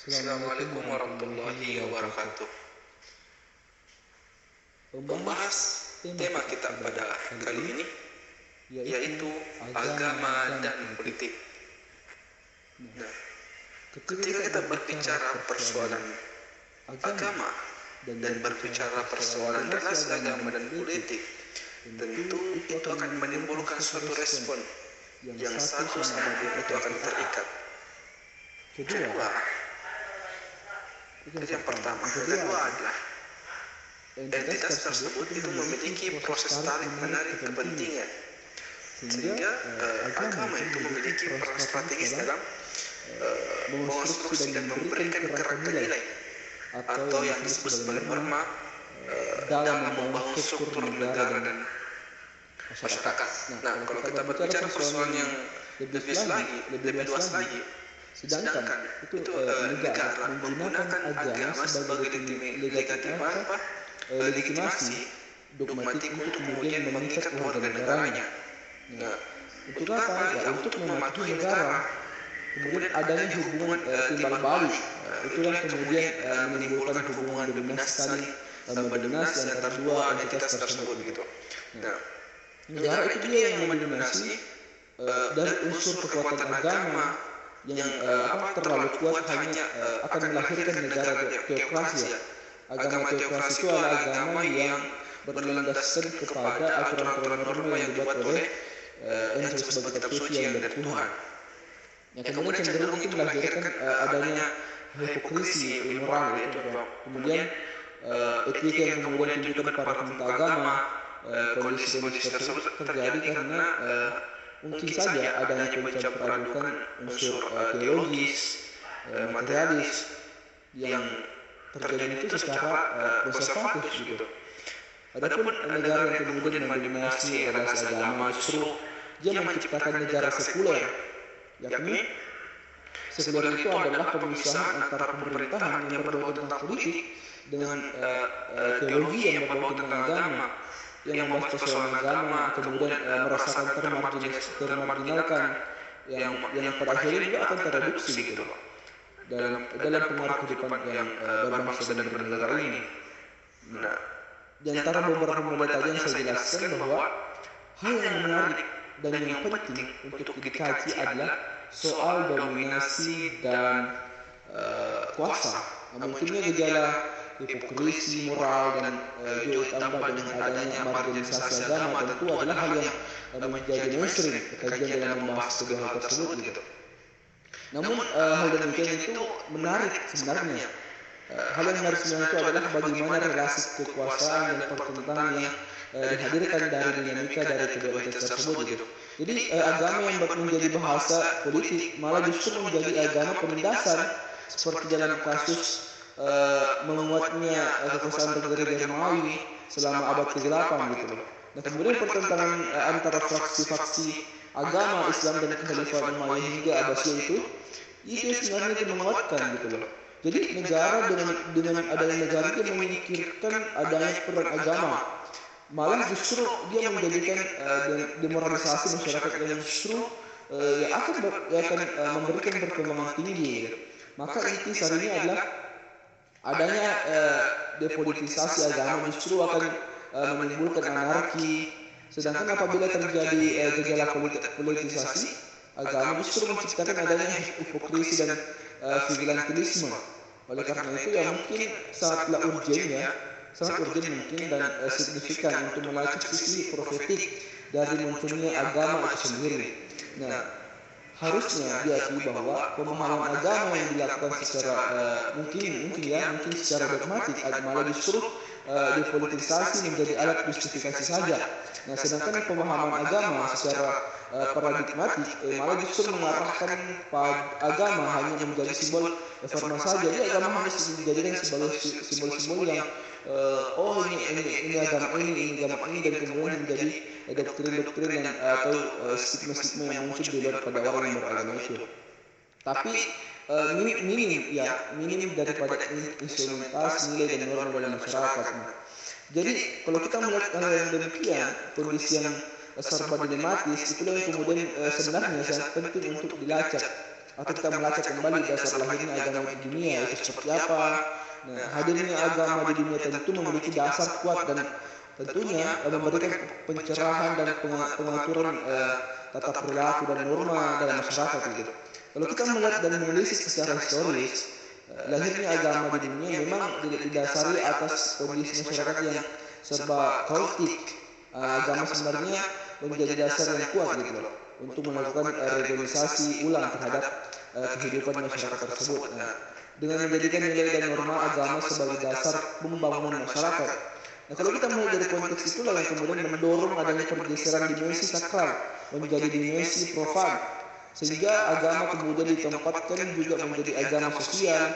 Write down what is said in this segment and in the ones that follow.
Assalamualaikum warahmatullahi wabarakatuh. Membahas tema kita pada kali ini yaitu agama dan politik. Nah, ketika kita berbicara persoalan agama dan berbicara persoalan relasi agama dan politik, tentu itu akan menimbulkan suatu respon yang satu sama lain itu akan terikat. Itu yang pertama. Yang kedua adalah entitas tersebut itu memiliki proses tarik menarik kepentingan, sehingga agama itu memiliki peran strategis dalam mengonstruksi dan memberikan kerangka nilai atau yang disebut sebagai norma dalam membangun struktur negara dan masyarakat. Nah, kalau kita berbicara persoalan yang lebih luas lagi, sedangkan itu negara menggunakan agama sebagai legitimasi dogmatik untuk kemudian mengikat warga negaranya. Nah, untuk apa? Ya, untuk mematuhi negara. Kemudian adanya hubungan timbal balik. Itulah kemudian menimbulkan hubungan dominasi antara dua entitas tersebut gitu. Nah, negara itu dia yang mendominasi dari unsur kekuatan agama yang terlalu kuat hanya akan melahirkan negara teokrasi. Agama teokrasi itu adalah agama yang berlandaskan kepada aturan-aturan norma yang dibuat oleh yang disebut sebagai kitab suci yang dari Tuhan. Yang kemudian cenderung itu melahirkan adanya hipokrisi moral itu. Kemudian etika yang kemudian ditunjukkan para pemuka agama, kondisi-kondisi tersebut terjadi karena mungkin saja adanya pencampur adukan unsur teologis, materialis yang terjadi itu secara konservatif gitu. Adapun negara yang kemudian mendominasi relasi agama justru dia menciptakan negara sekuler, yakni sekuler itu adalah pemisahan antara pemerintahan yang berbau tentang politik dengan teologi yang berbau tentang agama, yang membahas persoalan agama kemudian merasakan termarginalkan, yang pada akhirnya juga akan tereduksi gitu loh dalam pengaruh kehidupan yang berbangsa dan bernegara ini. Nah, di antara beberapa model tadi yang saya jelaskan bahwa hal yang menarik dan yang penting untuk dikaji adalah soal dominasi dan kuasa. Munculnya gejala hipokrisi moral dan juga ditambah dengan adanya marginalisasi agama, tentu adalah hal yang menjadi mainstream kajian dalam membahas kedua hal tersebut gitu. Namun hal demikian itu menarik sebenarnya. Hal yang menarik sebenarnya itu adalah bagaimana relasi kekuasaan dan pertentangan yang dihadirkan dari dinamika dari kedua entitas tersebut gitu. Jadi agama yang menjadi bahasa politik malah justru menjadi agama penindasan, seperti dalam kasus menguatnya kekuasaan negeri Romawi selama abad ke-8 gitu loh. Nah, kemudian pertentangan antara fraksi-fraksi agama Islam dan Khalifah Umayyah hingga Abbasiyah itu sebenarnya itu menguatkan gitu loh. Jadi negara dengan adanya negara itu menyingkirkan adanya peran agama, malah justru dia menjadikan demoralisasi masyarakat yang justru akan memberikan perkembangan tinggi gitu. Maka inti sarinya adalah adanya depolitisasi agama justru akan menimbulkan anarki. Sedangkan apabila terjadi gejala politisasi agama justru menciptakan adanya hipokrisi dan vigilantilisme. Oleh karena itu ya mungkin sangat urgen mungkin dan signifikan untuk melacak sisi profetik dari munculnya agama itu sendiri. Nah, harusnya diakui bahwa pemahaman agama yang dilakukan secara mungkin secara dogmatik malah justru dipolitisasi menjadi alat justifikasi saja. Nah, sedangkan pemahaman agama secara paradigmatik malah justru mengarahkan agama hanya menjadi simbol reformasi saja. Jadi agama hanya dijadikan sebagai simbol-simbol yang ini agama ini dan kemudian menjadi doktrin-doktrin dan atau stigma-stigma yang muncul di luar pada orang yang beragama itu. Tapi minim daripada instrumentasi nilai dan norma dalam masyarakat. Jadi kalau kita melihat hal yang demikian, kondisi yang serba dilematis, itulah yang kemudian sebenarnya sangat penting untuk dilacak. atau kita melacak kembali dasar lahirnya agama di dunia itu seperti apa. Nah, hadirnya agama di dunia tentu memiliki dasar kuat dan tentunya memberikan pencerahan dan pengaturan tata perilaku dan norma dalam masyarakat gitu. Kalau kita melihat dan menelisik secara historis, lahirnya agama di dunia memang didasari atas kondisi masyarakat yang serba kaotik. Agama sebenarnya menjadi dasar yang kuat gitu loh untuk melakukan reorganisasi ulang terhadap kehidupan masyarakat tersebut. Nah, dengan menjadikan nilai dan norma agama sebagai dasar pembangunan masyarakat. Nah, kalau kita melihat dari konteks itulah yang kemudian mendorong adanya pergeseran dimensi sakral menjadi dimensi profan, sehingga agama kemudian ditempatkan juga menjadi agama sosial.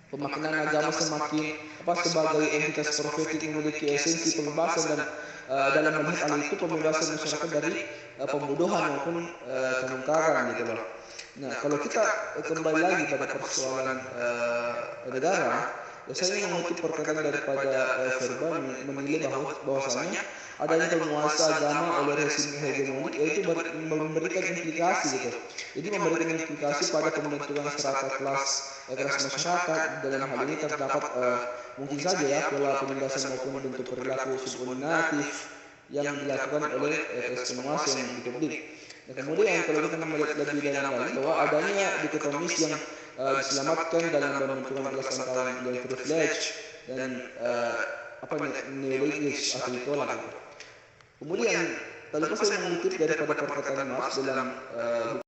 Pemaknaan agama semakin sebagai entitas profetik memiliki esensi pembebasan dan dalam melihat hal itu pembebasan masyarakat dari pembodohan maupun kemungkaran gitu loh. Nah, kalau kita kembali lagi pada persoalan negara, saya mengutip perkataan daripada Verba menilai bahwasanya adanya penguasa agama oleh rezim hegemonik yaitu memberikan implikasi gitu. Jadi memberikan implikasi pada pembentukan strata kelas masyarakat. Dalam hal ini terdapat mungkin saja ya pola penindasan maupun bentuk perilaku subordinatif yang dilakukan oleh kelas penguasa yang dipublik. Nah, kemudian kalau kita melihat lebih dalam lagi bahwa adanya dikotomis yang diselamatkan dalam pembentukan kelas antara yang privilege dan neologis atau ditolak gitu. Kemudian kalau saya mengutip daripada perkataan Marx dalam